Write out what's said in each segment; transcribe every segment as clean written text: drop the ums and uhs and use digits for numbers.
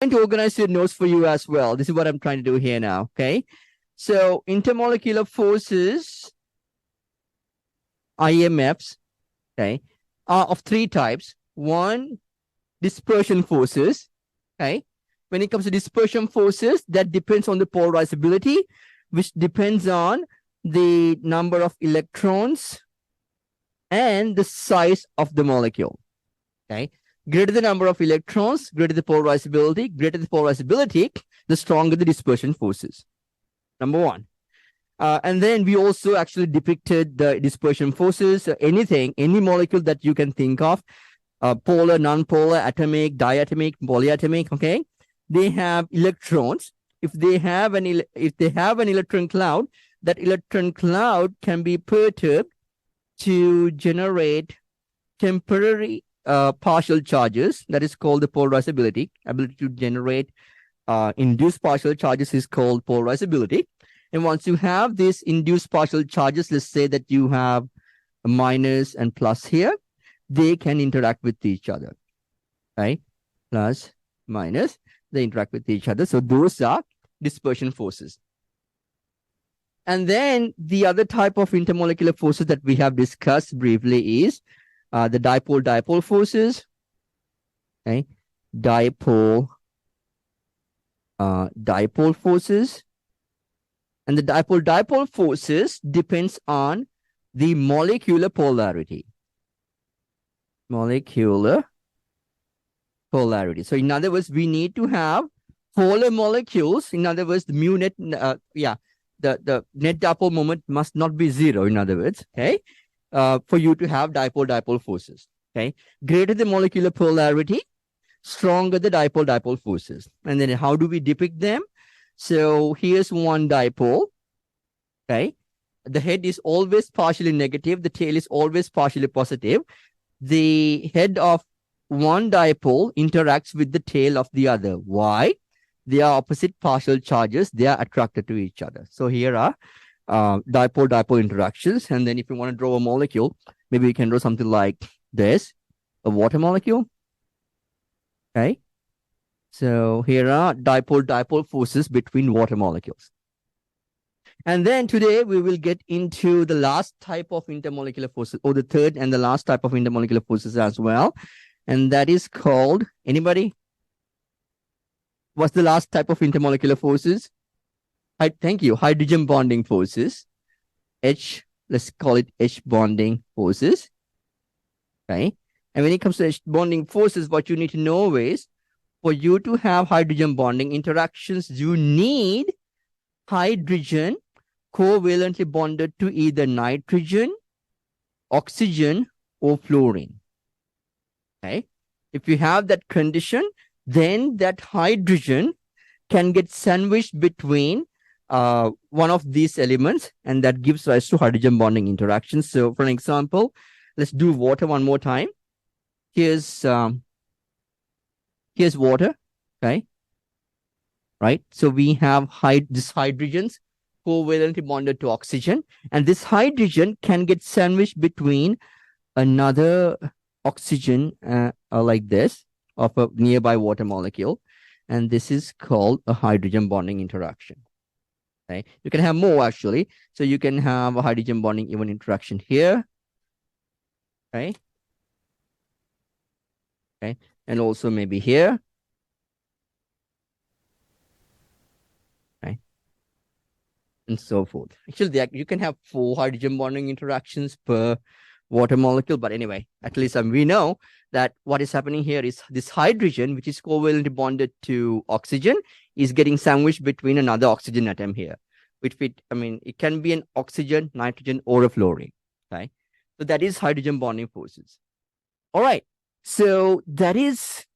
I'm going to organize your notes for you as well. This is what I'm trying to do here now. Okay. So intermolecular forces, IMFs, okay, are of three types. One, dispersion forces. Okay. When it comes to dispersion forces, that depends on the polarizability, which depends on the number of electrons and the size of the molecule. Okay. Greater the number of electrons, greater the polarizability, the stronger the dispersion forces. Number one. And then we also actually depicted the dispersion forces, any molecule that you can think of, polar, non-polar, atomic, diatomic, polyatomic, okay? They have electrons. If they have an electron cloud, that electron cloud can be perturbed to generate temporary partial charges. That is called the polarizability. Ability to generate induced partial charges is called polarizability. And once you have these induced partial charges, let's say that you have a minus and plus here, they can interact with each other, right? Plus, minus, they interact with each other. So those are dispersion forces. And then the other type of intermolecular forces that we have discussed briefly is the dipole-dipole forces, okay? Dipole forces. And the dipole-dipole forces depends on the molecular polarity. Molecular polarity. So in other words, we need to have polar molecules. In other words, the mu net, the net dipole moment must not be zero, in other words, okay? For you to have dipole-dipole forces, okay? Greater the molecular polarity, stronger the dipole-dipole forces. And then how do we depict them? So here's one dipole, okay? The head is always partially negative. The tail is always partially positive. The head of one dipole interacts with the tail of the other. Why? They are opposite partial charges. They are attracted to each other. So here are dipole-dipole interactions. And then if you want to draw a molecule, maybe you can draw something like this, a water molecule. Okay. So here are dipole-dipole forces between water molecules. And then today we will get into the last type of intermolecular forces, or the third and the last type of intermolecular forces as well. And that is called, anybody? What's the last type of intermolecular forces? Thank you. Hydrogen bonding forces. Let's call it H bonding forces. Okay. And when it comes to H bonding forces, what you need to know is, for you to have hydrogen bonding interactions, you need hydrogen covalently bonded to either nitrogen, oxygen, or fluorine. Okay. If you have that condition, then that hydrogen can get sandwiched between one of these elements, and that gives rise to hydrogen bonding interactions. So for an example, let's do water one more time. Here's water, okay? Right? So we have these hydrogens covalently bonded to oxygen, and this hydrogen can get sandwiched between another oxygen like this of a nearby water molecule, and this is called a hydrogen bonding interaction. Okay, you can have more actually. So you can have a hydrogen bonding even interaction here. Okay. Okay, and also maybe here. Okay, and so forth. Actually, you can have 4 hydrogen bonding interactions per water molecule, but anyway, at least we know that what is happening here is this hydrogen, which is covalently bonded to oxygen, is getting sandwiched between another oxygen atom here. It can be an oxygen, nitrogen, or a fluorine. Okay, so that is hydrogen bonding forces. All right, so that is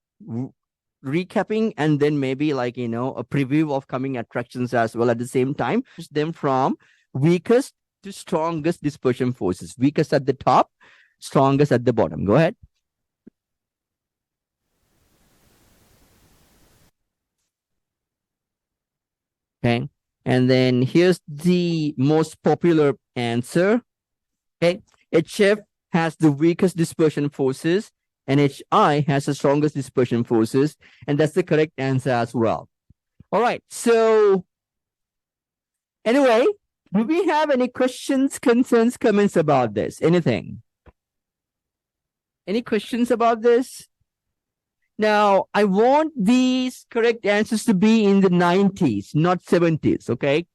recapping, and then maybe a preview of coming attractions as well at the same time. Them from weakest to strongest dispersion forces. Weakest at the top, strongest at the bottom. Go ahead. Okay. And then here's the most popular answer. Okay. HF has the weakest dispersion forces. and HI has the strongest dispersion forces, and that's the correct answer as well. All right. So anyway, do we have any questions, concerns, comments about this? Anything? Any questions about this? Now, I want these correct answers to be in the 90s, not 70s, okay?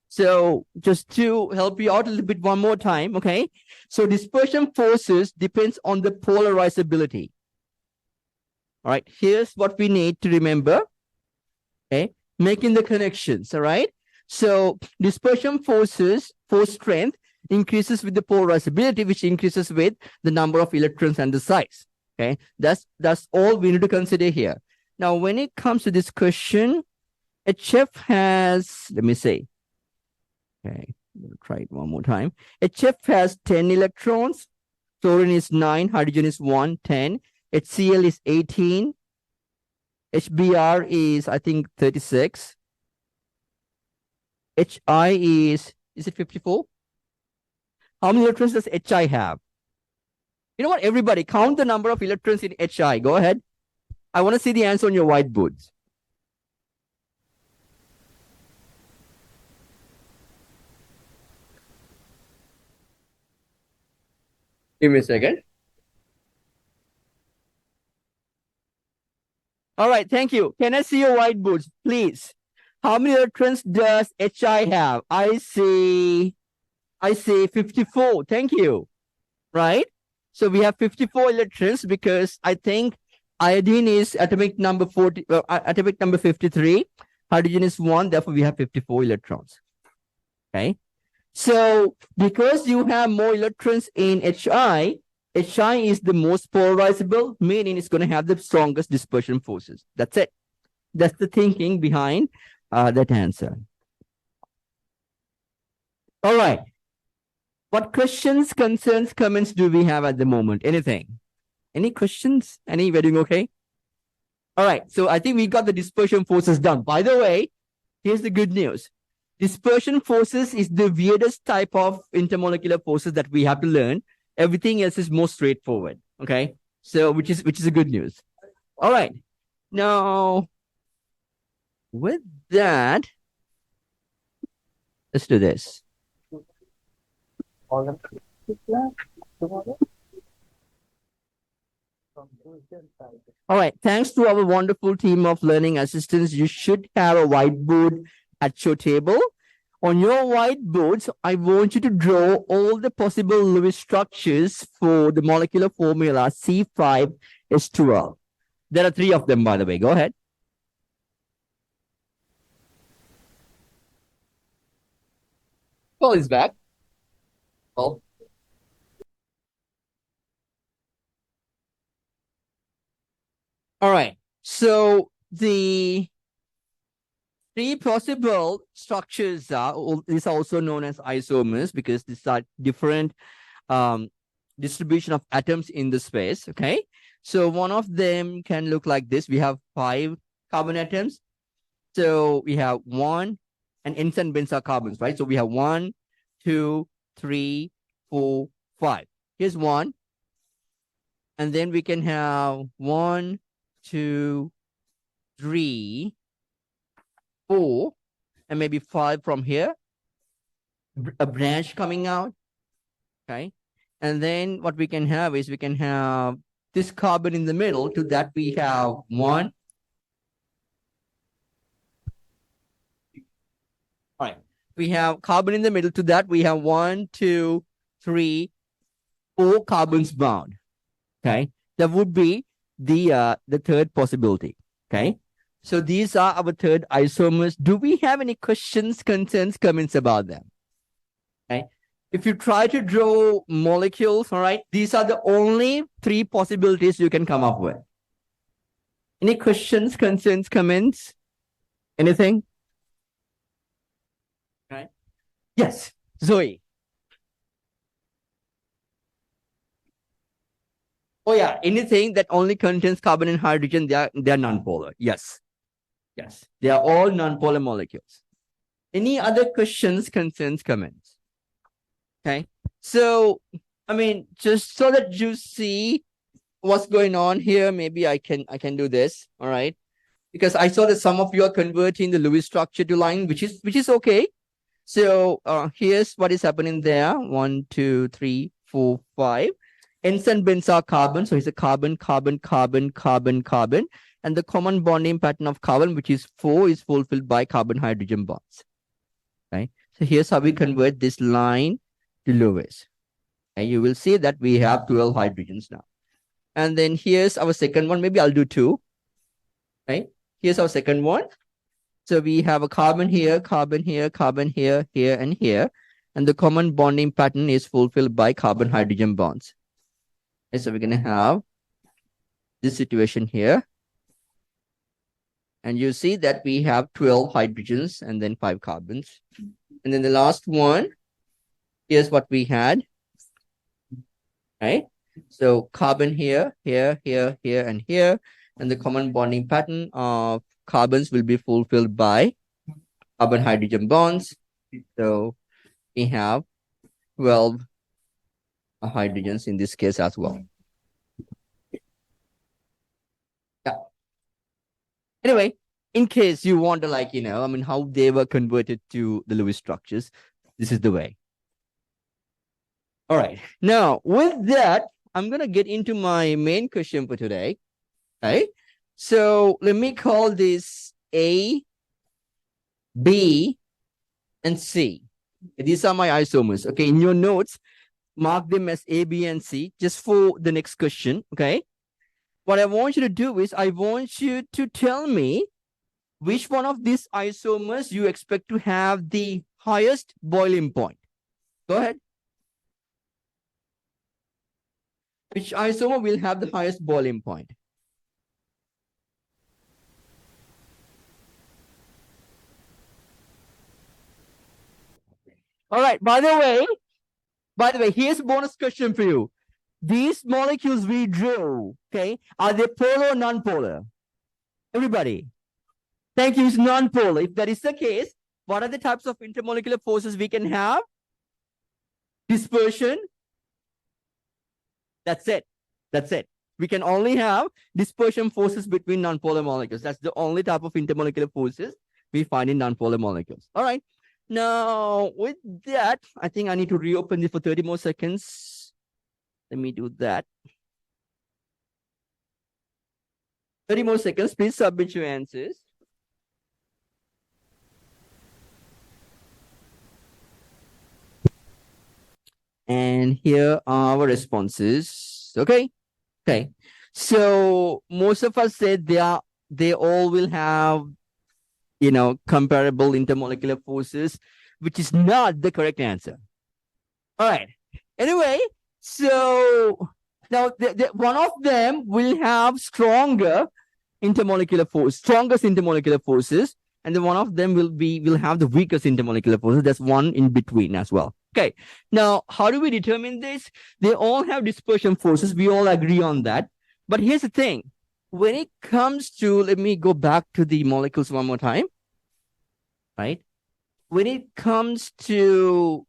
So just to help you out a little bit one more time, okay? So dispersion forces depends on the polarizability. All right, here's what we need to remember, okay? Making the connections, all right? So dispersion forces, force strength increases with the polarizability, which increases with the number of electrons and the size. Okay, that's all we need to consider here. Now, when it comes to this question, HF has, let me see. Okay, we'll try it one more time. HF has 10 electrons, fluorine is 9, hydrogen is 1, 10, HCl is 18, HBr is, I think, 36. HI is it 54? How many electrons does HI have? You know what, everybody, count the number of electrons in HI. Go ahead. I want to see the answer on your whiteboards. Give me a second. All right, thank you. Can I see your whiteboards, please? How many electrons does HI have? I see 54. Thank you. Right? So we have 54 electrons because I think iodine is atomic number 53. Hydrogen is 1, therefore we have 54 electrons. Okay. So because you have more electrons in HI is the most polarizable, meaning it's going to have the strongest dispersion forces. That's it. That's the thinking behind that answer. All right. What questions, concerns, comments do we have at the moment? Anything? Any questions? Any? We're doing okay? All right. So I think we got the dispersion forces done. By the way, here's the good news. Dispersion forces is the weirdest type of intermolecular forces that we have to learn. Everything else is more straightforward. Okay. So which is a good news. All right. Now, with that, let's do this. All right. Thanks to our wonderful team of learning assistants, you should have a whiteboard at your table. On your whiteboards, I want you to draw all the possible Lewis structures for the molecular formula C5H12. There are 3 of them, by the way. Go ahead. Paul is back. Paul. All right. So the 3 possible structures are, these are also known as isomers because these are different distribution of atoms in the space. Okay. So one of them can look like this. We have 5 carbon atoms. So we have 1, and ends and bends are carbons, right? So we have 1, 2, 3, 4, 5. Here's 1. And then we can have 1, 2, 3, 4, and maybe 5 from here. A branch coming out. Okay. And then what we can have is we can have this carbon in the middle. To that we have 1. All right. We have carbon in the middle. To that we have 1, 2, 3, 4 carbons bound. Okay. That would be the third possibility. Okay. So these are our 3rd isomers. Do we have any questions, concerns, comments about them? Okay. If you try to draw molecules, all right, these are the only 3 possibilities you can come up with. Any questions, concerns, comments? Anything? Okay. Yes, Zoe. Oh yeah, anything that only contains carbon and hydrogen, they're nonpolar. Yes. Yes. They are all nonpolar molecules. Any other questions, concerns, comments? Okay. So, I mean, just so that you see what's going on here? Maybe I can do this. All right. Because I saw that some of you are converting the Lewis structure to line, which is okay. So here's what is happening there. 1, 2, 3, 4, 5. Ends and bends are carbon. So it's a carbon, carbon, carbon, carbon, carbon. And the common bonding pattern of carbon, which is 4, is fulfilled by carbon-hydrogen bonds. Right. So here's how we convert this line to Lewis. And you will see that we have 12 hydrogens now. And then here's our second one. Maybe I'll do 2. Right. Here's our second one. So we have a carbon here, carbon here, carbon here, here, and here. And the common bonding pattern is fulfilled by carbon-hydrogen bonds. And so we're going to have this situation here. And you see that we have 12 hydrogens and then 5 carbons. And then the last one, here's what we had. Right? So carbon here, here, here, here, and here. And the common bonding pattern of carbons will be fulfilled by carbon-hydrogen bonds. So we have 12 hydrogens in this case as well. Yeah. Anyway, in case you wonder, like, how they were converted to the Lewis structures, this is the way. All right. Now, with that, I'm going to get into my main question for today. Right? So let me call this A, B, and C. These are my isomers. Okay, in your notes, mark them as A, B, and C just for the next question. Okay. What I want you to do is I want you to tell me which one of these isomers you expect to have the highest boiling point. Go ahead. Which isomer will have the highest boiling point? All right. By the way, here's a bonus question for you. These molecules we drew, okay, are they polar or non-polar? Everybody. Thank you. It's non-polar. If that is the case, what are the types of intermolecular forces we can have? Dispersion. That's it. That's it. We can only have dispersion forces between non-polar molecules. That's the only type of intermolecular forces we find in non-polar molecules. All right. Now, with that, I think I need to reopen this for 30 more seconds. Let me do that. 30 more seconds. Please submit your answers. And here are our responses. Okay. Okay. So most of us said they all will have, comparable intermolecular forces, which is not the correct answer. All right. Anyway, so now one of them will have strongest intermolecular forces, and then one of them will have the weakest intermolecular forces. There's one in between as well. Okay. Now, how do we determine this? They all have dispersion forces. We all agree on that. But here's the thing. When it comes to, let me go back to the molecules one more time. Right? When it comes to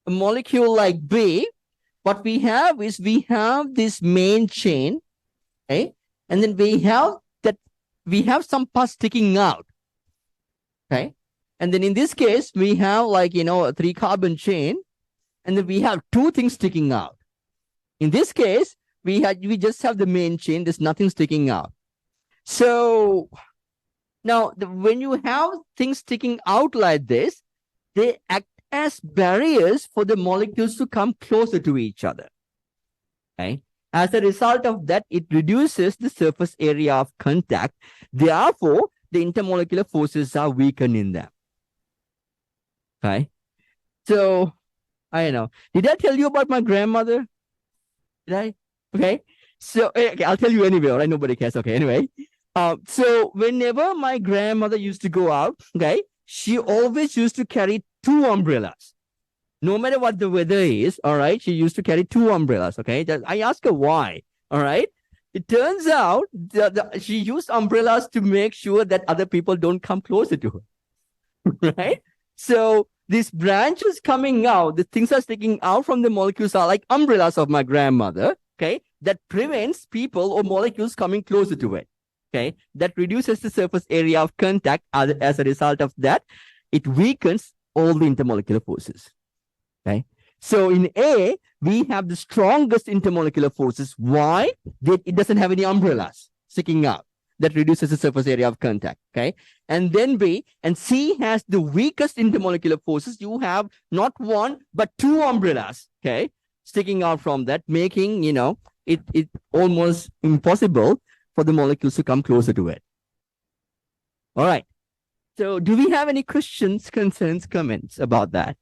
a molecule like B, what we have is we have this main chain, okay? And then we have some parts sticking out, okay? And then in this case, we have a 3-carbon chain, and then we have 2 things sticking out. In this case, we just have the main chain. There's nothing sticking out. So now, when you have things sticking out like this, they act as barriers for the molecules to come closer to each other. Okay? As a result of that, it reduces the surface area of contact. Therefore, the intermolecular forces are weakened in them. Okay? So, I don't know. Did I tell you about my grandmother? Did I? Okay. So, okay, I'll tell you anyway, all right? Nobody cares. Okay, anyway. So whenever my grandmother used to go out, okay, she always used to carry 2 umbrellas. No matter what the weather is, all right, she used to carry 2 umbrellas, okay? I asked her why, all right? It turns out that she used umbrellas to make sure that other people don't come closer to her, right? So these branches coming out, the things are sticking out from the molecules are like umbrellas of my grandmother, okay, that prevents people or molecules coming closer to it. Okay, that reduces the surface area of contact. As a result of that, it weakens all the intermolecular forces. Okay, so in A, we have the strongest intermolecular forces. Why? It doesn't have any umbrellas sticking out. That reduces the surface area of contact. Okay, and then B and C has the weakest intermolecular forces. You have not one but two umbrellas. Okay, sticking out from that, making it almost impossible for the molecules to come closer to it. All right. So, do we have any questions, concerns, comments about that?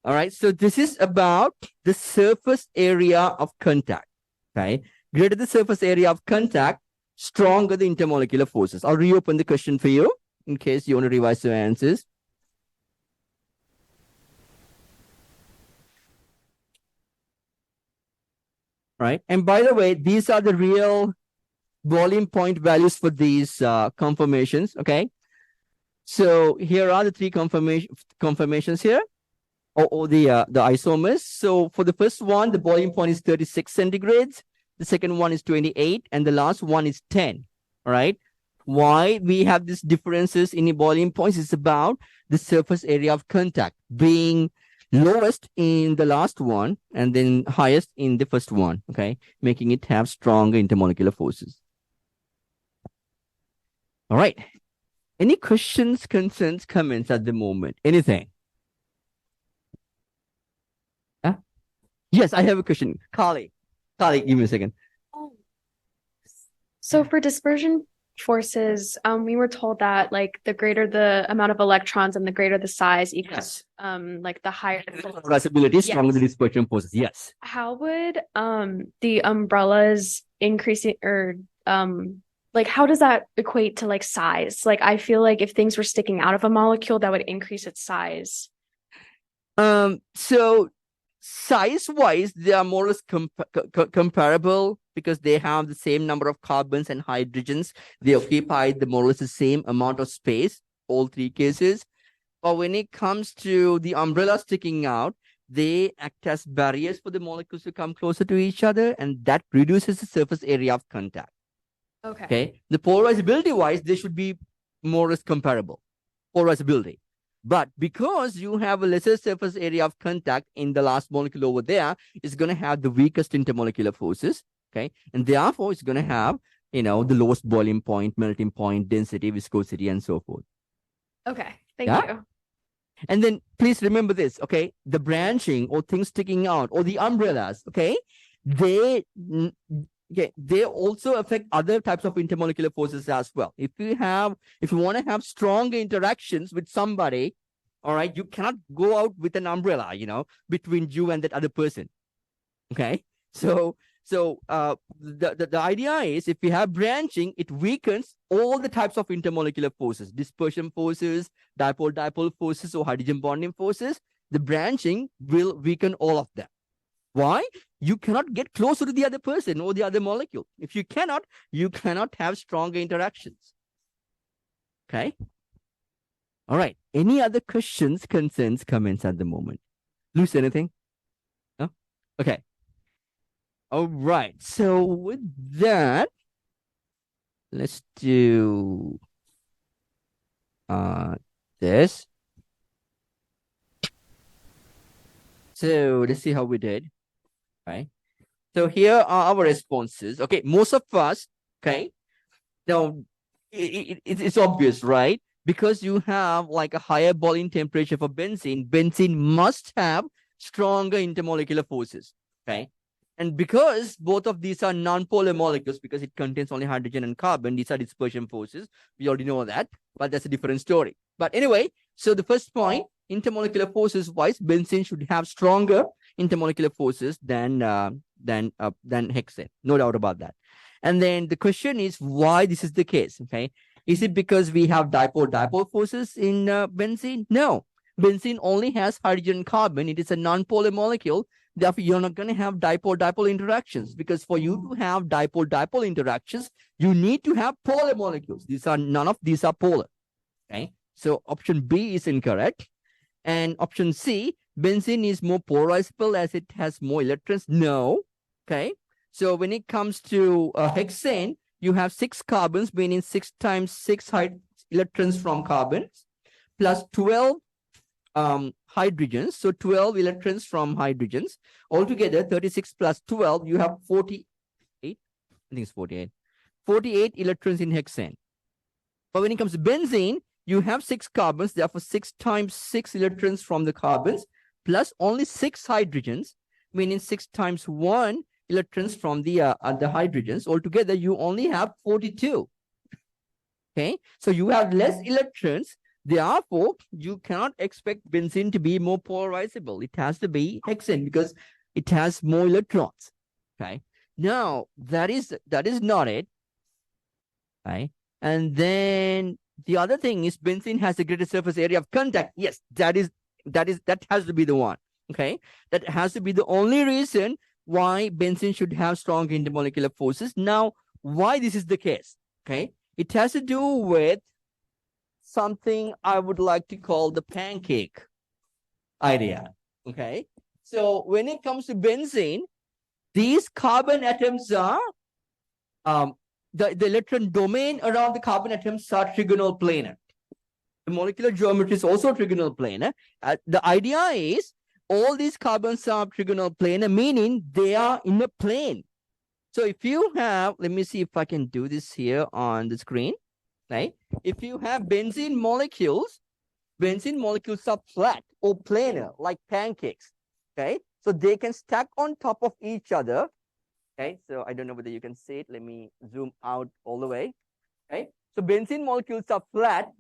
All right. So, this is about the surface area of contact. Okay. Greater the surface area of contact, stronger the intermolecular forces. I'll reopen the question for you in case you want to revise your answers. Right. And by the way, these are the real boiling point values for these conformations. Okay. So here are the three conformations here, or the isomers. So for the first one, the boiling point is 36 centigrades. The second one is 28, and the last one is 10. All right. Why we have these differences in the boiling points is about the surface area of contact being lowest in the last one and then highest in the first one. Okay, making it have stronger intermolecular forces. All right. Any questions, concerns, comments at the moment? Anything? Huh? Yes, I have a question. Carly, give me a second. Oh. So for dispersion forces, we were told that like the greater the amount of electrons and the greater the size equals like the higher the polarizability, stronger the dispersion forces. Yes. How would the umbrellas increasing or like how does that equate to like size? Like I feel like if things were sticking out of a molecule, that would increase its size. So size-wise, they are more or less comparable because they have the same number of carbons and hydrogens. They occupy the more or less the same amount of space, all three cases. But when it comes to the umbrella sticking out, they act as barriers for the molecules to come closer to each other, and that reduces the surface area of contact. Okay. The polarizability-wise, they should be more or less comparable. Polarizability. But because you have a lesser surface area of contact in the last molecule over there, it's going to have the weakest intermolecular forces. Okay. And therefore, it's going to have, the lowest boiling point, melting point, density, viscosity, and so forth. Okay. Thank you. And then please remember this, okay? The branching or things sticking out or the umbrellas, okay? They also affect other types of intermolecular forces as well. If you want to have stronger interactions with somebody, all right, you cannot go out with an umbrella, between you and that other person. Okay. So the idea is if you have branching, it weakens all the types of intermolecular forces, dispersion forces, dipole forces, or hydrogen bonding forces. The branching will weaken all of them. Why? You cannot get closer to the other person or the other molecule. If you cannot have stronger interactions. Okay. All right. Any other questions, concerns, comments at the moment? Luce, anything? No? Okay. All right. So with that, let's do this. So let's see how we did. Right. So here are our responses. Okay, most of us, okay, now it's obvious, right? Because you have like a higher boiling temperature for benzene, benzene must have stronger intermolecular forces, okay? And because both of these are non-polar molecules, because it contains only hydrogen and carbon, these are dispersion forces. We already know that, but that's a different story. But anyway, so the first point, intermolecular forces wise, benzene should have stronger intermolecular forces than hexane. No doubt about that. And then the question is why this is the case, okay? Is it because we have dipole forces in benzene? No. Benzene only has hydrogen and carbon. It is a non-polar molecule. Therefore, you're not going to have dipole-dipole interactions, because for you to have dipole-dipole interactions, you need to have polar molecules. None of these are polar. Okay. So option B is incorrect. And option C, benzene is more polarizable as it has more electrons? No. Okay. So when it comes to hexane, you have 6 carbons, meaning 6 times 6 electrons from carbons, plus 12 hydrogens. So 12 electrons from hydrogens. Altogether, 36 plus 12, you have 48. I think it's 48. 48 electrons in hexane. But when it comes to benzene, you have 6 carbons, therefore 6 times 6 electrons from the carbons, plus only 6 hydrogens, meaning 6 times 1 electrons from the hydrogens. Altogether, you only have 42. Okay, so you have less electrons. Therefore, you cannot expect benzene to be more polarizable. It has to be hexane because it has more electrons. Okay, now that is not it. Right, and then the other thing is benzene has a greater surface area of contact. Yes, that has to be the one. Okay, that has to be the only reason why benzene should have strong intermolecular forces. Now, why this is the case? Okay, it has to do with something I would like to call the pancake idea. Okay, so when it comes to benzene, these carbon atoms are the electron domain around the carbon atoms are trigonal planar. The molecular geometry is also trigonal planar. The idea is all these carbons are trigonal planar, meaning they are in a plane. So if you have, let me see if I can do this here on the screen, right? If you have benzene molecules are flat or planar like pancakes, okay? So they can stack on top of each other. Okay, so I don't know whether you can see it. Let me zoom out all the way. Okay, so benzene molecules are flat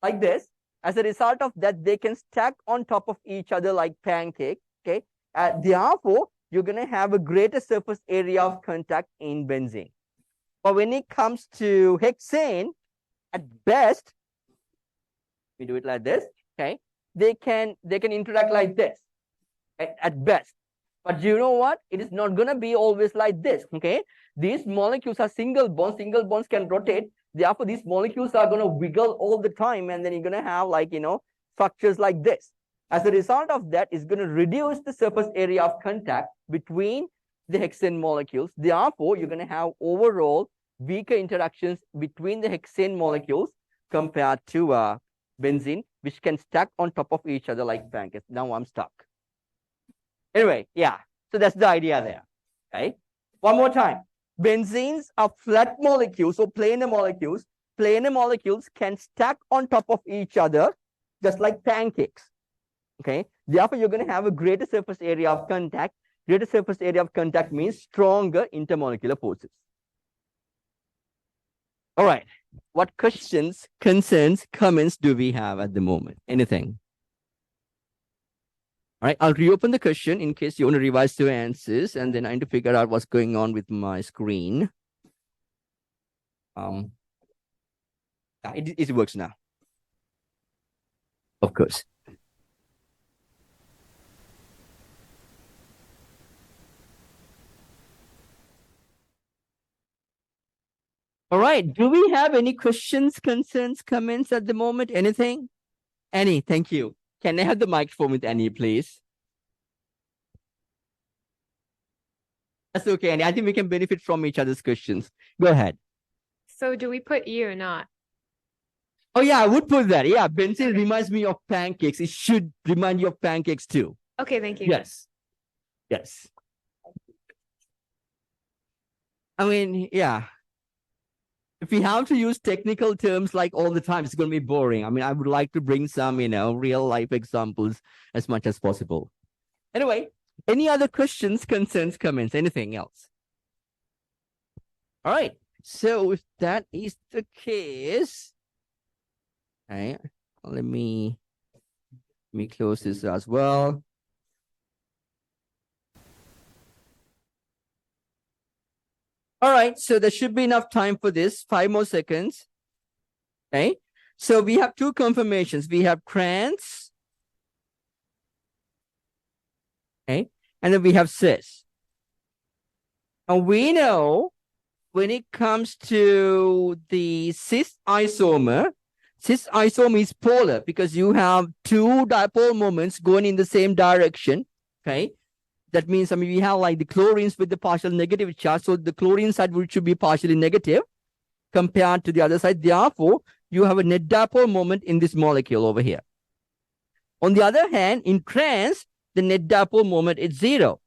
like this. As a result of that, they can stack on top of each other like pancake. Okay, therefore, you're going to have a greater surface area of contact in benzene. But when it comes to hexane, at best, we do it like this. Okay, they can interact like this at best. But you know what? It is not going to be always like this. Okay, these molecules are single bonds. Single bonds can rotate. Therefore, these molecules are going to wiggle all the time, and then you're going to have structures like this. As a result of that, it's going to reduce the surface area of contact between the hexane molecules. Therefore, you're going to have overall weaker interactions between the hexane molecules compared to benzene, which can stack on top of each other like pancakes. Now I'm stuck. Anyway, yeah, so that's the idea there. Okay, one more time. Benzenes are flat molecules, so planar molecules. Planar molecules can stack on top of each other just like pancakes. Okay, therefore, you're going to have a greater surface area of contact. Greater surface area of contact means stronger intermolecular forces. All right, what questions, concerns, comments do we have at the moment? Anything? All right, I'll reopen the question in case you want to revise your answers, and then I need to figure out what's going on with my screen. It works now. Of course. All right, do we have any questions, concerns, comments at the moment? Anything? Annie, thank you. Can I have the microphone with Annie, please? That's okay, Annie. I think we can benefit from each other's questions. Go ahead. So do we put E or not? Oh, yeah, I would put that. Yeah, benzene reminds me of pancakes. It should remind you of pancakes too. Okay, thank you. Yes. Yes. I mean, yeah. If we have to use technical terms like all the time, it's going to be boring. I mean, I would like to bring some, real life examples as much as possible. Anyway, any other questions, concerns, comments, anything else? All right. So if that is the case, okay, let me close this as well. All right, so there should be enough time for this. 5 more seconds. Okay, so we have 2 confirmations. We have trans, okay, and then we have cis. And we know when it comes to the cis isomer, Cis isomer is polar because you have two dipole moments going in the same direction. Okay. That means, I mean, we have like the chlorines with the partial negative charge. So the chlorine side should be partially negative compared to the other side. Therefore, you have a net dipole moment in this molecule over here. On the other hand, in trans, the net dipole moment is 0.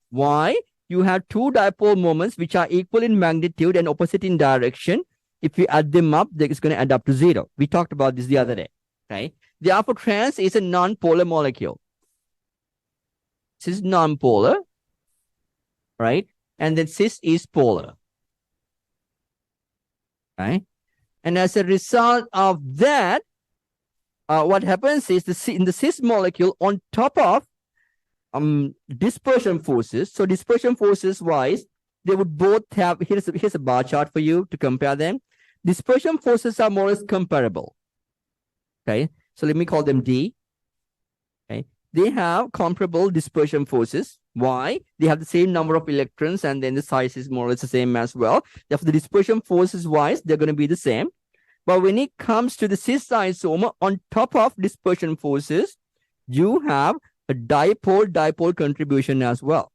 Why? You have two dipole moments which are equal in magnitude and opposite in direction. If you add them up, it's going to add up to 0. We talked about this the other day. Okay. Therefore, trans is a non-polar molecule. This is non-polar, right? And then cis is polar. Right? And as a result of that, what happens is in the cis molecule on top of dispersion forces. So dispersion forces wise, they would both have, here's a bar chart for you to compare them. Dispersion forces are more or less comparable. Okay. So let me call them D. Okay. They have comparable dispersion forces. Why? They have the same number of electrons and then the size is more or less the same as well. Therefore, the dispersion forces wise, they're going to be the same. But when it comes to the cis isomer, on top of dispersion forces, you have a dipole contribution as well.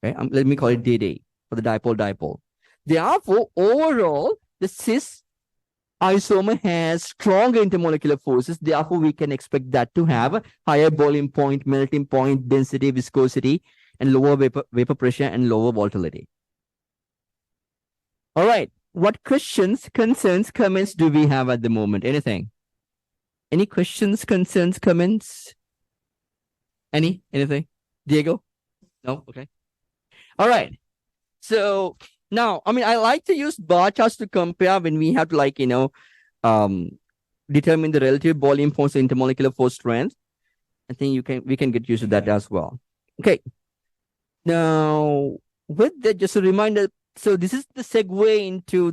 Okay, let me call it DD for the dipole. Therefore, overall, the cis isomer has stronger intermolecular forces. Therefore, we can expect that to have higher boiling point, melting point, density, viscosity, and lower vapor pressure and lower volatility. All right. What questions, concerns, comments do we have at the moment? Anything? Any questions, concerns, comments? Anything? Diego? No? Okay. All right. So now, I mean, I like to use bar charts to compare when we have to determine the relative boiling points of intermolecular force strength. I think we can get used to that as well. Okay. Now, with that, just a reminder, so this is the segue into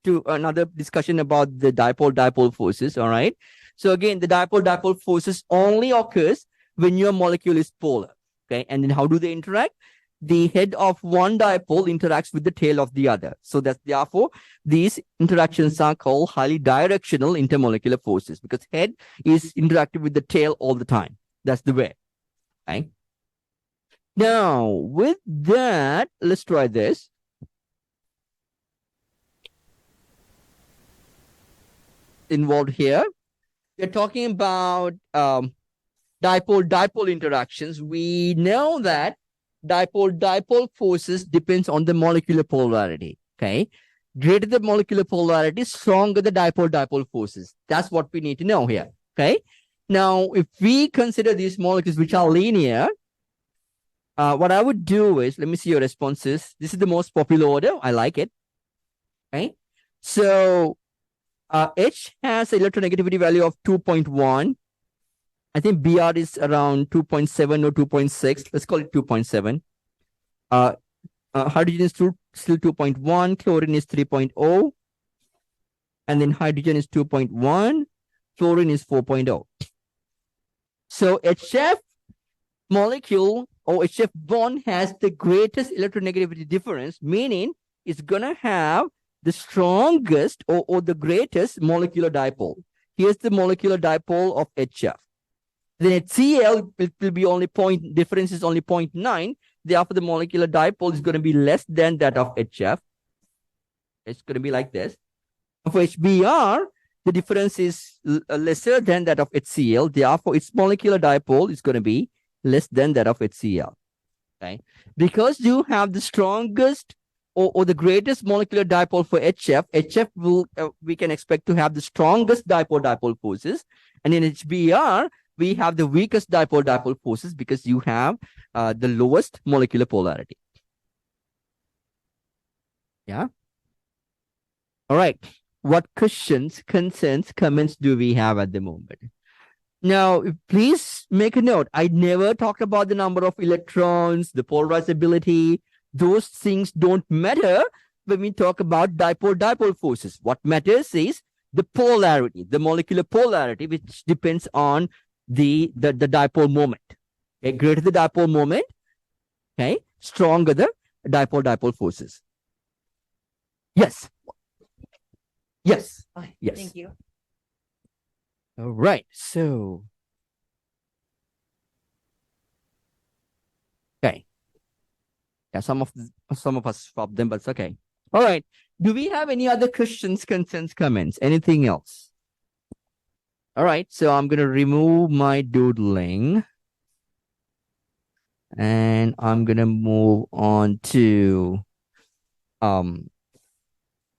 to another discussion about the dipole forces. All right. So again, the dipole forces only occurs when your molecule is polar. Okay. And then how do they interact? The head of one dipole interacts with the tail of the other. So that's therefore these interactions are called highly directional intermolecular forces because head is interacting with the tail all the time. That's the way. Okay. Now, with that, let's try this. Involved here, we're talking about dipole interactions. We know that dipole forces depends on the molecular polarity. Okay, greater the molecular polarity, stronger the dipole forces. That's what we need to know here. Okay, now if we consider these molecules which are linear, what I would do is, let me see your responses. This is the most popular order. I like it. Okay, so H has an electronegativity value of 2.1. I think Br is around 2.7 or 2.6. Let's call it 2.7. Hydrogen is still 2.1. Chlorine is 3.0. And then hydrogen is 2.1. Fluorine is 4.0. So HF molecule or HF bond has the greatest electronegativity difference, meaning it's going to have the strongest or the greatest molecular dipole. Here's the molecular dipole of HF. Then HCl will be only difference is only 0.9. Therefore, the molecular dipole is going to be less than that of HF. It's going to be like this. For HBr, the difference is lesser than that of HCl. Therefore, its molecular dipole is going to be less than that of HCl. Okay, because you have the strongest or the greatest molecular dipole for HF will we can expect to have the strongest dipole forces, and in HBr we have the weakest dipole forces because you have the lowest molecular polarity. Yeah. All right. What questions, concerns, comments do we have at the moment? Now, please make a note. I never talked about the number of electrons, the polarizability. Those things don't matter when we talk about dipole forces. What matters is the polarity, the molecular polarity, which depends on the dipole moment. Okay, greater the dipole moment, okay, stronger the dipole forces. Yes. Yes. Okay, Yes. Thank you. All right. So, okay. Yeah, some of us swapped them, but it's okay. All right. Do we have any other questions, concerns, comments? Anything else? All right. So I'm gonna remove my doodling, and I'm gonna move on to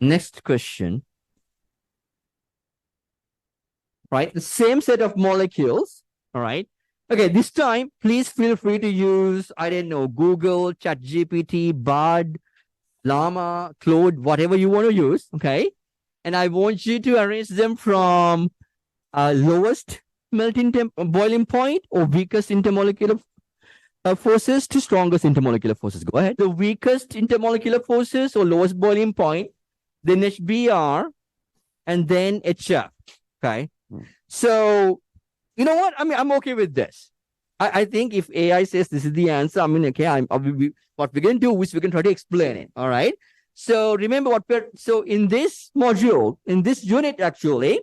next question. Right, the same set of molecules. All right. Okay, this time, please feel free to use, I don't know, Google, ChatGPT, Bard, Llama, Claude, whatever you want to use. Okay. And I want you to arrange them from lowest boiling point or weakest intermolecular forces to strongest intermolecular forces. Go ahead. The weakest intermolecular forces or lowest boiling point, then HBr, and then HF. Okay. So, you know what? I mean, I'm okay with this. I think if AI says this is the answer, I mean, okay, what we're going to do is we're going to try to explain it. All right. So remember so in this module, in this unit, actually,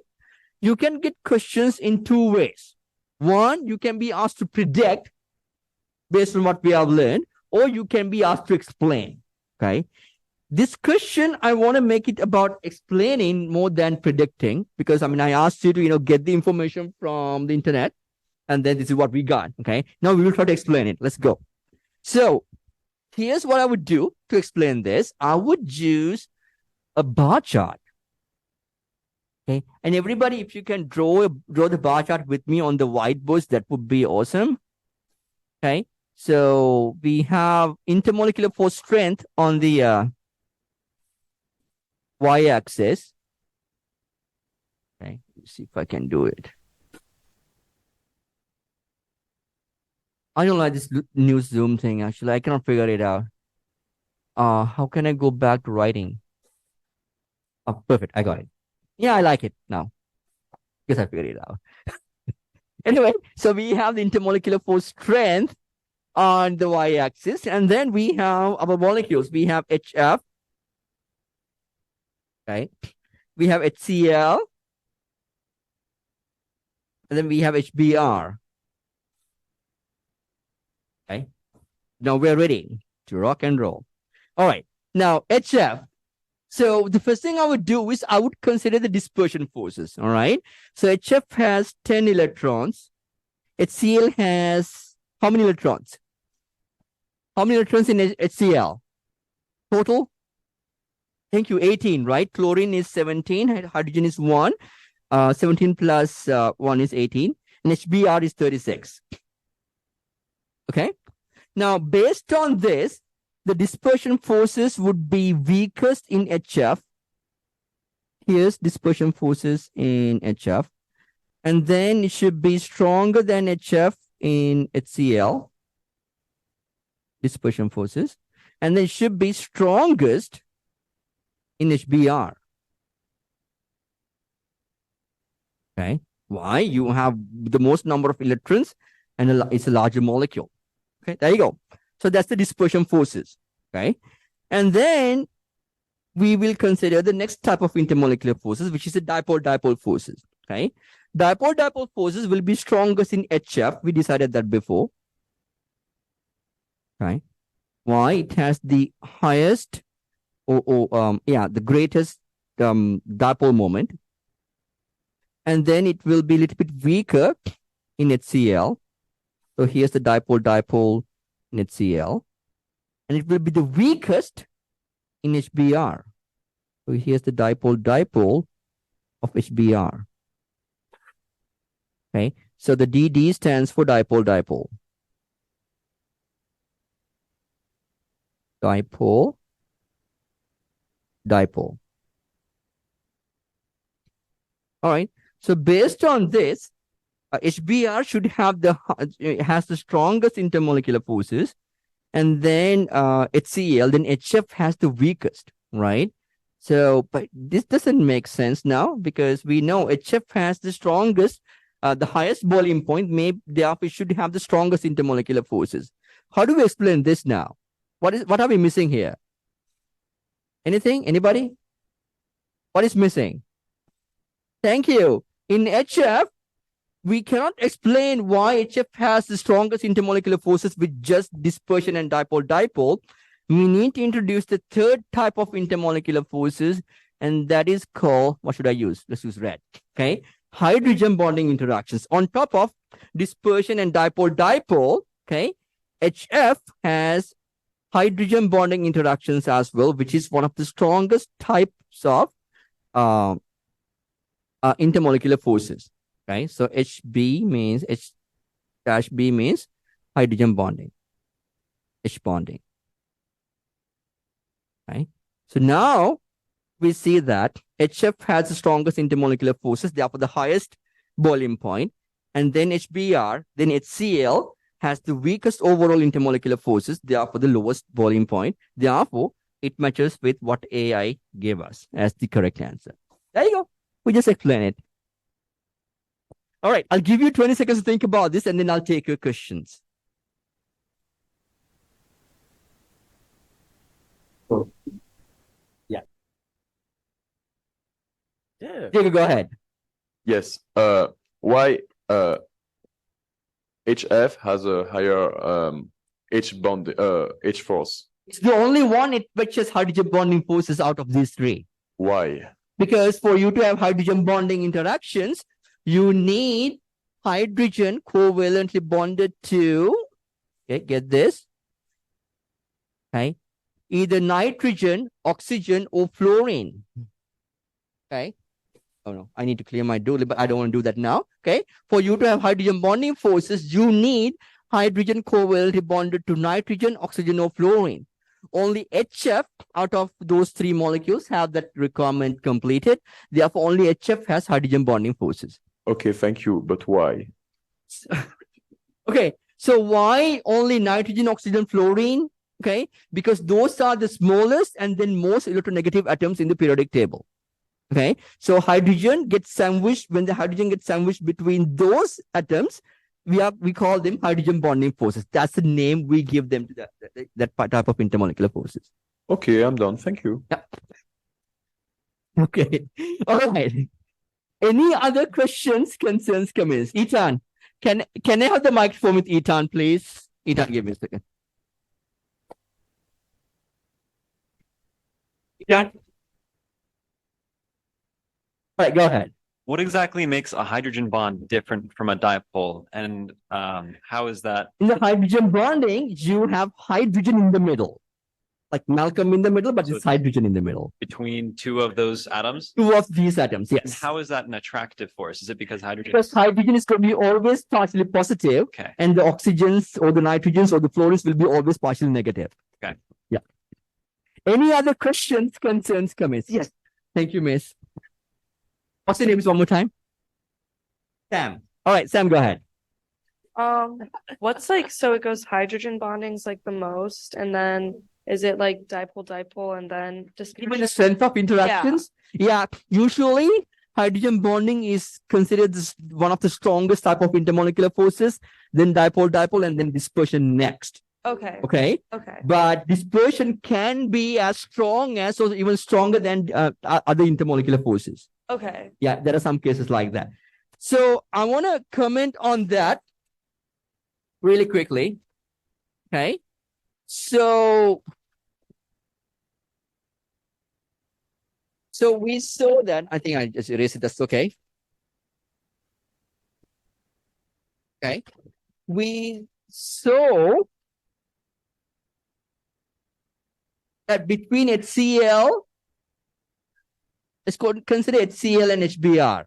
you can get questions in two ways. One, you can be asked to predict based on what we have learned, or you can be asked to explain. Okay. This question, I want to make it about explaining more than predicting, because I mean, I asked you to, get the information from the internet, and then this is what we got. Okay. Now we will try to explain it. Let's go. So here's what I would do to explain this. I would use a bar chart. Okay. And everybody, if you can draw the bar chart with me on the whiteboards, that would be awesome. Okay. So we have intermolecular force strength on the y-axis. Okay, let's see if I can do it. I don't like this new Zoom thing, actually. I cannot figure it out. How can I go back to writing? Oh, perfect. I got it. Yeah, I like it now. Guess I figured it out. Anyway, so we have the intermolecular force strength on the y-axis, and then we have our molecules. We have HF. Okay. We have HCl. And then we have HBr. Okay. Now we're ready to rock and roll. All right. Now HF. So the first thing I would do is I would consider the dispersion forces. All right. So HF has 10 electrons. HCl has how many electrons? How many electrons in HCl? Total? Thank you. 18, right? Chlorine is 17. Hydrogen is 1. 17 plus 1 is 18. And HBr is 36. Okay. Now, based on this, the dispersion forces would be weakest in HF. Here's dispersion forces in HF. And then it should be stronger than HF in HCl. Dispersion forces. And then it should be strongest in HBr. Okay. Why? You have the most number of electrons and it's a larger molecule. Okay. There you go. So that's the dispersion forces. Okay. And then we will consider the next type of intermolecular forces, which is the dipole-dipole forces. Okay. Dipole-dipole forces will be strongest in HF. We decided that before. Okay. Why? It has the highest the greatest dipole moment. And then it will be a little bit weaker in HCl. So here's the dipole-dipole in HCl. And it will be the weakest in HBr. So here's the dipole-dipole of HBr. Okay. So the DD stands for dipole-dipole. Dipole. All right. So based on this, HBr should have has the strongest intermolecular forces, and then HCl, then HF has the weakest, right? So, but this doesn't make sense now because we know HF has the strongest, the highest boiling point. Maybe therefore it should have the strongest intermolecular forces. How do we explain this now? What are we missing here? Anything? Anybody? What is missing? Thank you. In HF, we cannot explain why HF has the strongest intermolecular forces with just dispersion and dipole-dipole. We need to introduce the third type of intermolecular forces, and that is called, what should I use? Let's use red, okay? Hydrogen bonding interactions. On top of dispersion and dipole-dipole, okay, HF has hydrogen bonding interactions as well, which is one of the strongest types of intermolecular forces. Okay, so HB means H dash B means hydrogen bonding, H bonding. Okay, so now we see that HF has the strongest intermolecular forces, therefore the highest boiling point, and then HBr, then HCl has the weakest overall intermolecular forces, therefore the lowest boiling point. Therefore, it matches with what AI gave us as the correct answer. There you go. We just explain it. All right, I'll give you 20 seconds to think about this, and then I'll take your questions. Yeah. Diego, go ahead. Yes. Why HF has a higher H bond H force? It's the only one which has hydrogen bonding forces out of these three. Why? Because for you to have hydrogen bonding interactions, you need hydrogen covalently bonded to, okay, get this, okay, either nitrogen, oxygen, or fluorine. Okay. Oh no, I need to clear my doodle, but I don't want to do that now. Okay. For you to have hydrogen bonding forces, you need hydrogen covalently bonded to nitrogen, oxygen, or fluorine. Only HF out of those three molecules have that requirement completed. Therefore, only HF has hydrogen bonding forces. Okay, thank you. But why? Okay, so why only nitrogen, oxygen, fluorine? Okay, because those are the smallest and then most electronegative atoms in the periodic table. Okay, so hydrogen gets sandwiched. When the hydrogen gets sandwiched between those atoms, we call them hydrogen bonding forces. That's the name we give them to that type of intermolecular forces. Okay, I'm done. Thank you. Yeah. Okay. All right. Any other questions, concerns, comments? Ethan, can I have the microphone with Ethan, please? Ethan, give me a second. Ethan? All right, go ahead. What exactly makes a hydrogen bond different from a dipole? And how is that? In the hydrogen bonding, you have hydrogen in the middle. Like Malcolm in the middle, but So it's hydrogen in the middle. Between two of those atoms? Two of these atoms, And yes. how is that an attractive force? Is it because hydrogen? Because hydrogen is going to be always partially positive, Okay. and the oxygens or the nitrogens or the fluorines will be always partially negative. Okay. Yeah. Any other questions, concerns, comments? Yes. Thank you, miss. What's your name one more time? Sam. All right, Sam, go ahead. What's like, so it goes hydrogen bonding's like the most, and then is it like dipole and then just Given the strength of interactions, yeah, usually hydrogen bonding is considered one of the strongest type of intermolecular forces, then dipole, and then dispersion next. Okay. Okay. Okay. But dispersion can be as strong as or even stronger than other intermolecular forces. Okay. Yeah, there are some cases like that. So I want to comment on that really quickly. Okay. So we saw that, I think I just erased it, that's okay. Okay. We saw that between HCl, let's consider HCl and HBr.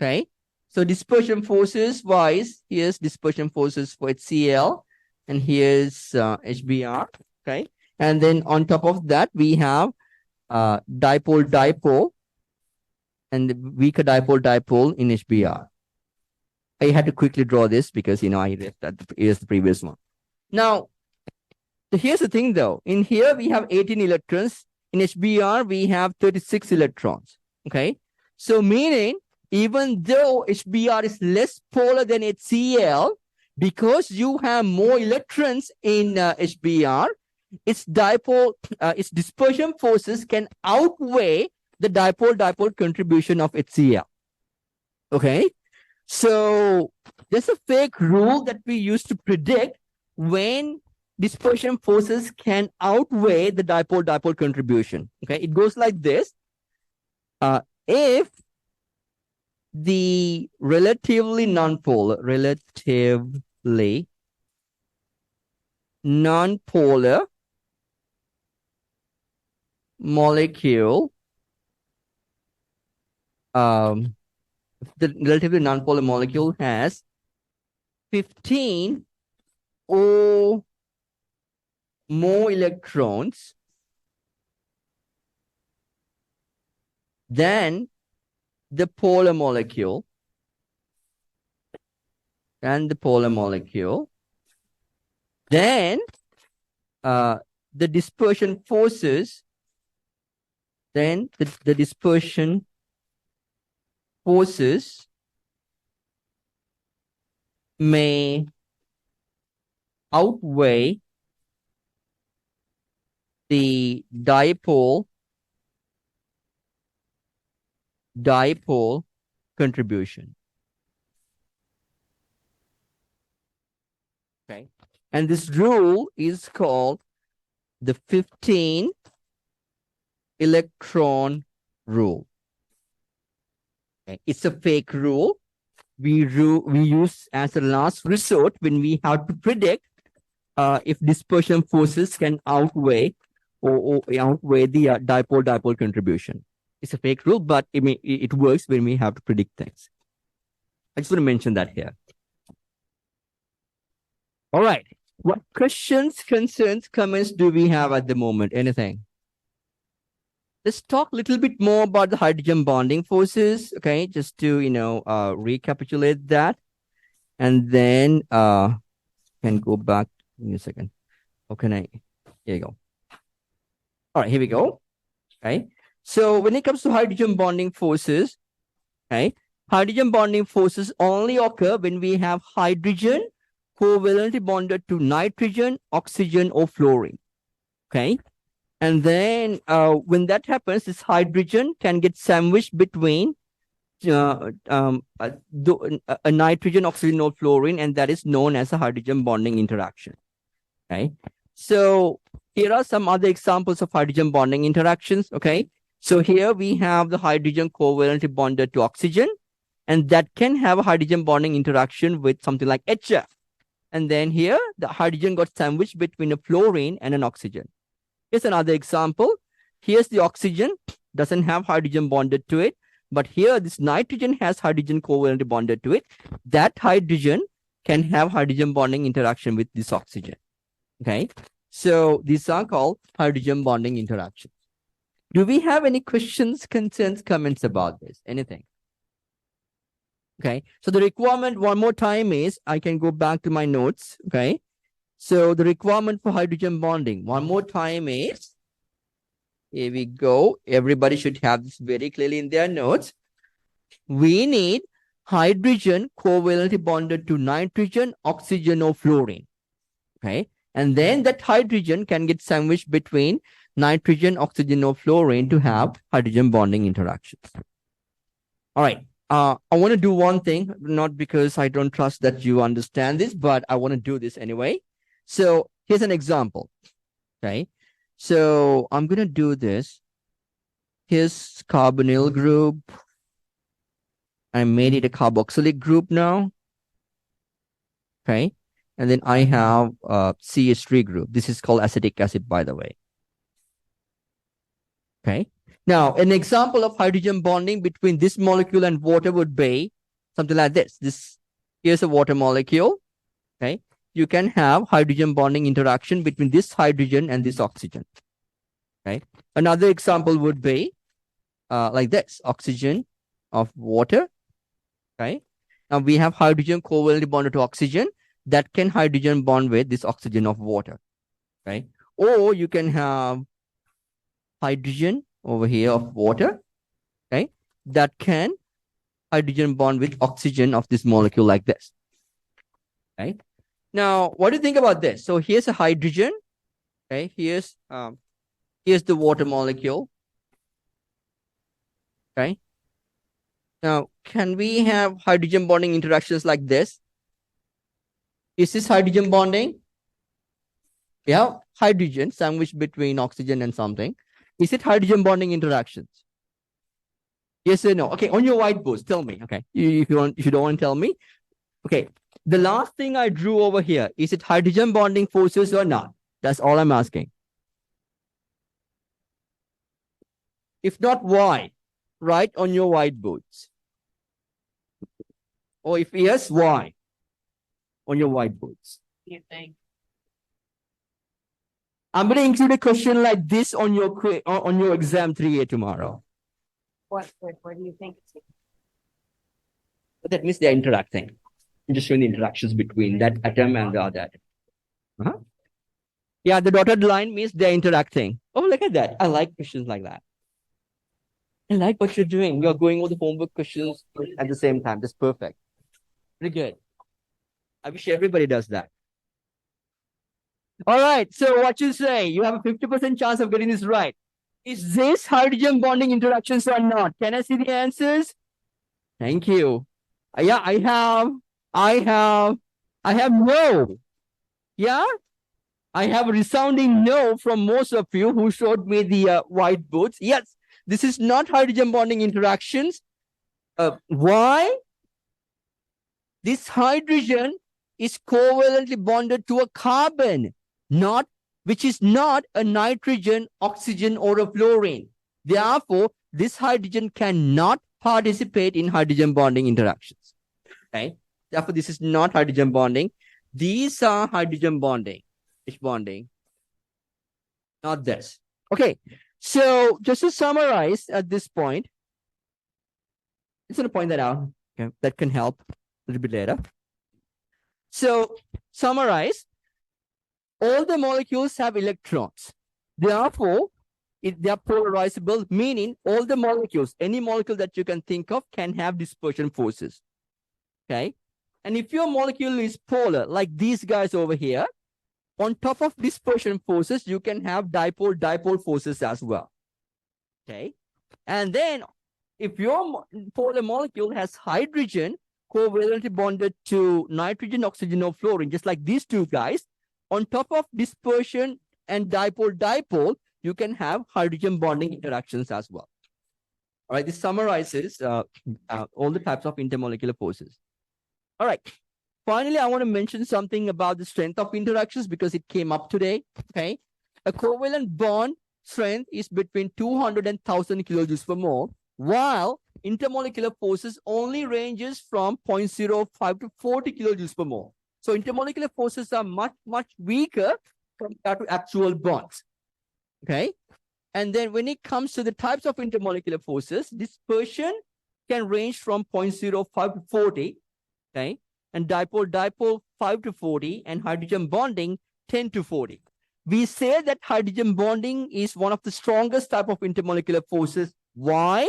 Okay. So dispersion forces wise, here's dispersion forces for HCl, and here's HBr. Okay. And then on top of that, we have dipole, and the weaker dipole in HBr. I had to quickly draw this because, I erased the previous one. Now, so here's the thing though. In here, we have 18 electrons. In HBr, we have 36 electrons. Okay. So meaning, even though HBr is less polar than HCl, because you have more electrons in HBr, its dispersion forces can outweigh the dipole-dipole contribution of HCl. Okay. So there's a fake rule that we use to predict when dispersion forces can outweigh the dipole-dipole contribution. Okay. It goes like this. If the relatively nonpolar molecule, the relatively nonpolar molecule has 15 or more electrons than the polar molecule, then the dispersion forces, the dispersion forces may outweigh the dipole contribution. Okay. And this rule is called the 15 electron rule. Okay. It's a fake rule. We use as a last resort when we have to predict if dispersion forces can outweigh or outweigh the dipole-dipole contribution. It's a fake rule, but it works when we have to predict things. I just want to mention that here. All right. What questions, concerns, comments do we have at the moment? Anything? Let's talk a little bit more about the hydrogen bonding forces. Okay, just to recapitulate that, and then can go back in a second. How can I? Here you go. All right, here we go. Okay, so when it comes to hydrogen bonding forces, okay, hydrogen bonding forces only occur when we have hydrogen covalently bonded to nitrogen, oxygen, or fluorine. Okay. And then when that happens, this hydrogen can get sandwiched between a nitrogen, oxygen, or fluorine, and that is known as a hydrogen bonding interaction. Okay. So here are some other examples of hydrogen bonding interactions. Okay. So here we have the hydrogen covalently bonded to oxygen, and that can have a hydrogen bonding interaction with something like HF. And then here, the hydrogen got sandwiched between a fluorine and an oxygen. Here's another example. Here's the oxygen, doesn't have hydrogen bonded to it. But here, this nitrogen has hydrogen covalently bonded to it. That hydrogen can have hydrogen bonding interaction with this oxygen. Okay. So these are called hydrogen bonding interactions. Do we have any questions, concerns, comments about this? Anything? Okay. So the requirement one more time is, I can go back to my notes. Okay. So the requirement for hydrogen bonding one more time is, here we go. Everybody should have this very clearly in their notes. We need hydrogen covalently bonded to nitrogen, oxygen, or fluorine. Okay. And then that hydrogen can get sandwiched between nitrogen, oxygen, or fluorine to have hydrogen bonding interactions. All right. I want to do one thing, not because I don't trust that you understand this, but I want to do this anyway. So here's an example. Okay. So I'm going to do this. Here's carbonyl group. I made it a carboxylic group now. Okay. And then I have CH3 group. This is called acetic acid, by the way. Okay. Now, an example of hydrogen bonding between this molecule and water would be something like this. Here's a water molecule. Okay. You can have hydrogen bonding interaction between this hydrogen and this oxygen. Okay. Another example would be like this, oxygen of water. Okay. Now we have hydrogen covalently bonded to oxygen that can hydrogen bond with this oxygen of water. Okay. Or you can have hydrogen over here of water. Okay. That can hydrogen bond with oxygen of this molecule like this. Okay. Now, what do you think about this? So here's a hydrogen. Okay, here's the water molecule. Okay. Now, can we have hydrogen bonding interactions like this? Is this hydrogen bonding? Yeah, hydrogen sandwiched between oxygen and something. Is it hydrogen bonding interactions? Yes or no? Okay, on your whiteboards, tell me. Okay, if you don't want to tell me. Okay, the last thing I drew over here, is it hydrogen bonding forces or not? That's all I'm asking. If not, why? Write on your whiteboards. Or if yes, why? On your whiteboards. You think? I'm going to include a question like this on your on your exam 3A tomorrow. What do you think? But that means they're interacting. I'm just showing the interactions between that atom and the other atom. Yeah, the dotted line means they're interacting. Oh, look at that. I like questions like that. I like what you're doing. You're going over the homework questions at the same time. That's perfect. Pretty good. I wish everybody does that. All right. So what you say? You have a 50% chance of getting this right. Is this hydrogen bonding interactions or not? Can I see the answers? Thank you. Yeah, I have no. Yeah, I have a resounding no from most of you who showed me the whiteboards. Yes, this is not hydrogen bonding interactions. Why? This hydrogen is covalently bonded to a carbon, which is not a nitrogen, oxygen, or a fluorine. Therefore, this hydrogen cannot participate in hydrogen bonding interactions. Okay. Therefore, this is not hydrogen bonding. These are hydrogen bonding. It's bonding. Not this. Okay. So just to summarize at this point, I'm just going to point that out. Okay. That can help a little bit later. So summarize, all the molecules have electrons. Therefore, they are polarizable, meaning all the molecules, any molecule that you can think of can have dispersion forces. Okay. And if your molecule is polar, like these guys over here, on top of dispersion forces, you can have dipole forces as well. Okay. And then if your polar molecule has hydrogen covalently bonded to nitrogen, oxygen, or fluorine, just like these two guys, on top of dispersion and dipole, you can have hydrogen bonding interactions as well. All right, this summarizes all the types of intermolecular forces. All right. Finally, I want to mention something about the strength of interactions because it came up today. Okay. A covalent bond strength is between 200 and 1000 kilojoules per mole, while intermolecular forces only ranges from 0.05 to 40 kilojoules per mole. So intermolecular forces are much, much weaker compared to actual bonds. Okay. And then when it comes to the types of intermolecular forces, dispersion can range from 0.05 to 40. Okay. And dipole 5 to 40, and hydrogen bonding 10 to 40. We say that hydrogen bonding is one of the strongest type of intermolecular forces. Why?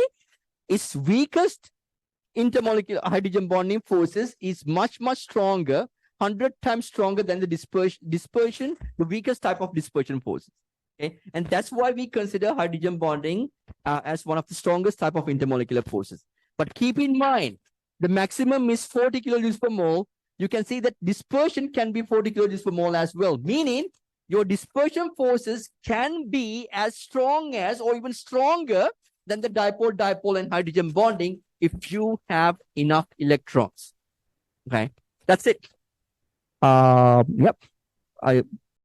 Its weakest intermolecular hydrogen bonding forces is much, much stronger, 100 times stronger than the dispersion, the weakest type of dispersion forces. Okay. And that's why we consider hydrogen bonding as one of the strongest type of intermolecular forces. But keep in mind, the maximum is 40 kilojoules per mole. You can see that dispersion can be 40 kilojoules per mole as well, meaning your dispersion forces can be as strong as or even stronger than the dipole and hydrogen bonding if you have enough electrons. Okay, that's it. Yep.